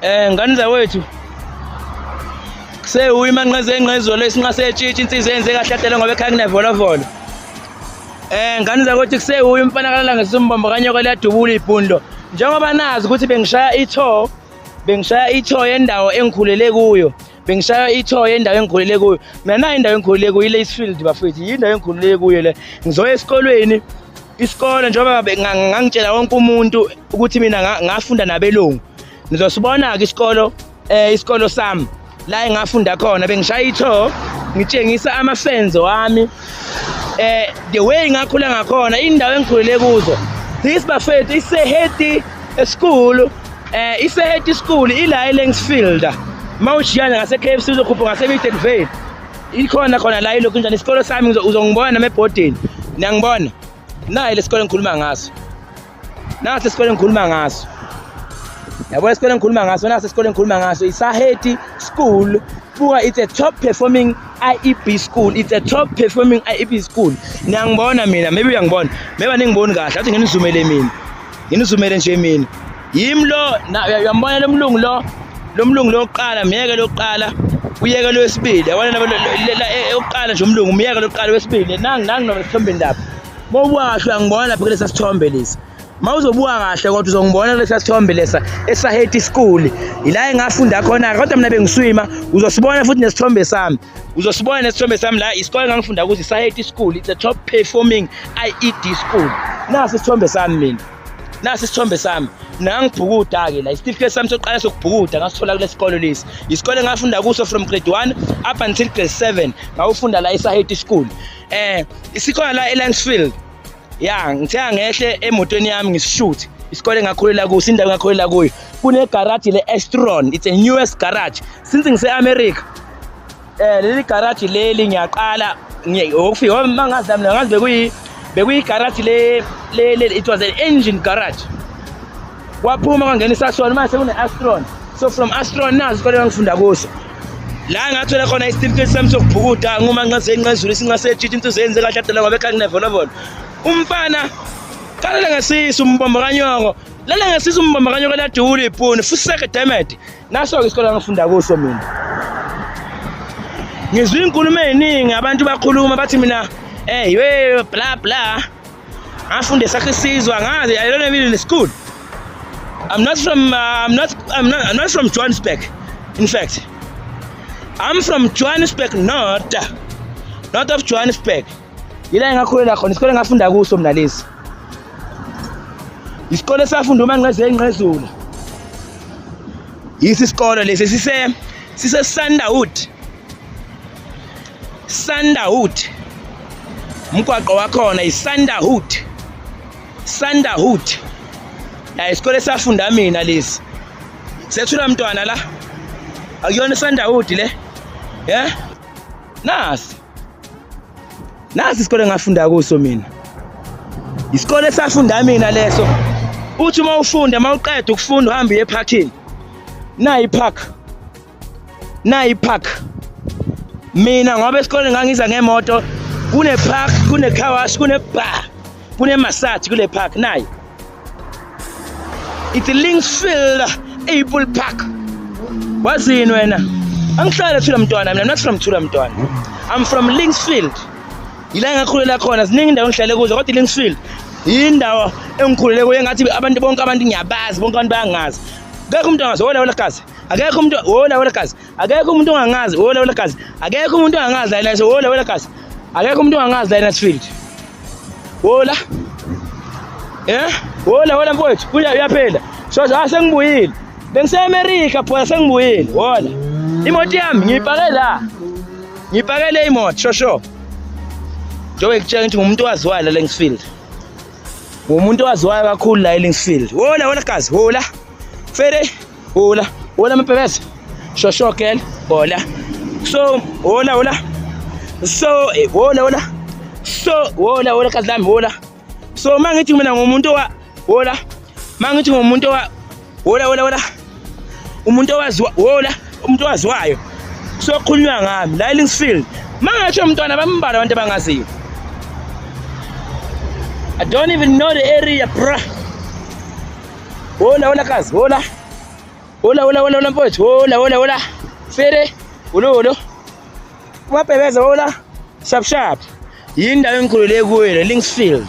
Ngane zawethu kusewuyima nqeze engqezolo esinqasetshitshi insizwe yenze kahle hlatela ngoba ekhaya kunevolovolo. Ngane zakwethu kusewuya umfana kalala ngesimbombo kanyoko liyadubula ibhundo. Njengoba nazi ukuthi bengishaya itho yendawo engikhulele kuyo. Bengishaya itho yendawo engikhulele kuyo. Mina nayo indawo engikhulele kuyo iLacefield bafethu. Yindawo engikhulele kuyo le. Ngizoya esikolweni. Isikole njengoba ngangitshela wonke umuntu ukuthi mina ngafunda nabelungu. Nizosibona ke isikolo sami la engafunda khona bengishaya itho ngitshengisa amafenzo wami the way ngakhula ngakhona indawo engikhulele kuzo. This bafethu iseHeady school iseHeady school ila eLacefield. Mawujiyana ngase KFC uzokhupha ngase Midden Vale. Ikhona khona la ilokhu njani isikolo sami uzongibona nami ebhodini. Niyangibona? Nayi lesikole ngikhuluma ngaso. Nasi isikole ngikhuluma ngaso. Yabona isikole ngikhuluma ngaso, nasi isikole ngikhuluma ngaso iseHeady school. Buka it's a top performing IEB school. It's a top performing IEB school. Niyangibona mina, maybe uyangibona. Maybe ningiboni kahle, athi nginizumele mina. Nginizumele nje mina. Yimi lo, uyambona lo mlungu lo oqala, miyeke loqala, uyeke lo wesibili. Yabona oqala nje umlungu, miyeke loqala wesibili. Nangi nokusithombe ndaba. Mawubuka kahle uyangibona lapha kulesa sithombe lesi. Mawuzobuka kahle kodwa uzongibona kulesa sithombe lesa eseHeady school. Ila engafunda khona kodwa mina bengiswima uzosibona futhi nesithombe sami. Uzosibona nesithombe sami la isikole ngangifunda kuthi iseHeady school. It's a top performing IED school. Nasi isithombe sami mina. Nasi isithombe sami. Nangibhukuda ke la isitifiketi sami sokuqala sokubhukuda ngasithola kule sikole lesi. Isikole ngafunda kuso from grade 1 up until grade 7. Ngawufunda la eseHeady school. Isikole la eLacefield. Ya ngithenga ngehle emotweni yami ngisishoot. Isikole ngakhulela kuso, indawo ngakhulela kuyo. Kune garage le Estron. It's a newest garage. Since ngise America. Leli garage leli ngiyaqala ukufika mangazi mina ngazi bekuyi garage le it was an engine garage. Waphuma kangenisa sona mase kune Astron. So from Astron nazi isikole ngifunda kuso. La ngathola khona isitifiketi sami sokubhukuda nguma nqaze enqezulu singasetshitshi into zenze kahle hlatela ngoba ekhaya kunevolovolo. Umfana kalala ngesisu umbombo kanyoko. Lala ngesisu umbombo kanyoko ladubula ibhundo futhi sekedemede. Naso ke isikole ngifunda kuso mina. Ngizwe inkulumo eziningi abantu bakhuluma bathi mina we bla bla. Afunde sakhe sizwa ngazi I don't even in school. I'm not from Johannesburg. In fact, I'm from Johannesburg North of Johannesburg. Ila engakhulela khona isikole ngafunda kuso mina lesi. Isikole safunda uma nqeze enqezulu. Yisi isikole lesi sise Sunderwood. Umgwaqo wakhona Sunderwood. La isikole safunda mina lesi. Sethula mntwana la. Akuyona Sunderwood le. Yeah? Nasi isikole ngafunda kuso mina. Isikole safunda mina leso. Uthi uma ufunda mawuqeda ukufunda uhamba uye parking. Nayi park. Mina ngoba esikole ngangiza ngemoto, kune park, kune car wash, kune bar, kune massage kule park nayi. It's Linksfield Able Park. Wazini wena? Angihlala Thula Mntwana mina, I'm not from Thula Mntwana. I'm from Linksfield. Ila ngakhulela khona ziningi indawo ngihlale kuzo kodwa iLinksfield indawo engikhulele kuyo engathi bonke abantu ngiyabazi, bonke abantu bayangazi. Akekho umuntu angazi wona gazi. Akekho umuntu wona gazi. Akekho umuntu ongangazi wona gazi. Akekho umuntu ongangazi la so wona gazi. Akekho umuntu ongangazi la eLacefield. Wola. Wola mfowethu, uyaphela. So sengibuyile. Bengise America phela sengibuyile. Wola. Imoto yami ngiyipake la. Ngipakele imoto shosho. Njobe ngitshela ukuthi umuntu owaziwayo la eLacefield. Umuntu owaziwayo kakhulu la eLacefield. Wola gazi, wola. Fere, wola mapebeza. Shosho kel, wola. So, wola. So, wola. So, wola kazi lami, wola. So, mangithi mina ngumuntu wola. Mangithi ngumuntu wola. Umuntu owaziwayo. So khulunywa ngami la eLacefield. Mangathi umntwana bambala abantu abangaziyo. I don't even know the area, bro. Wola kazi, wola. Hola mfowethu. Hola. Fere. Ulo. Wabhebeza hola. Sharp. Yindawo engikhulule kuyo le Linksfield.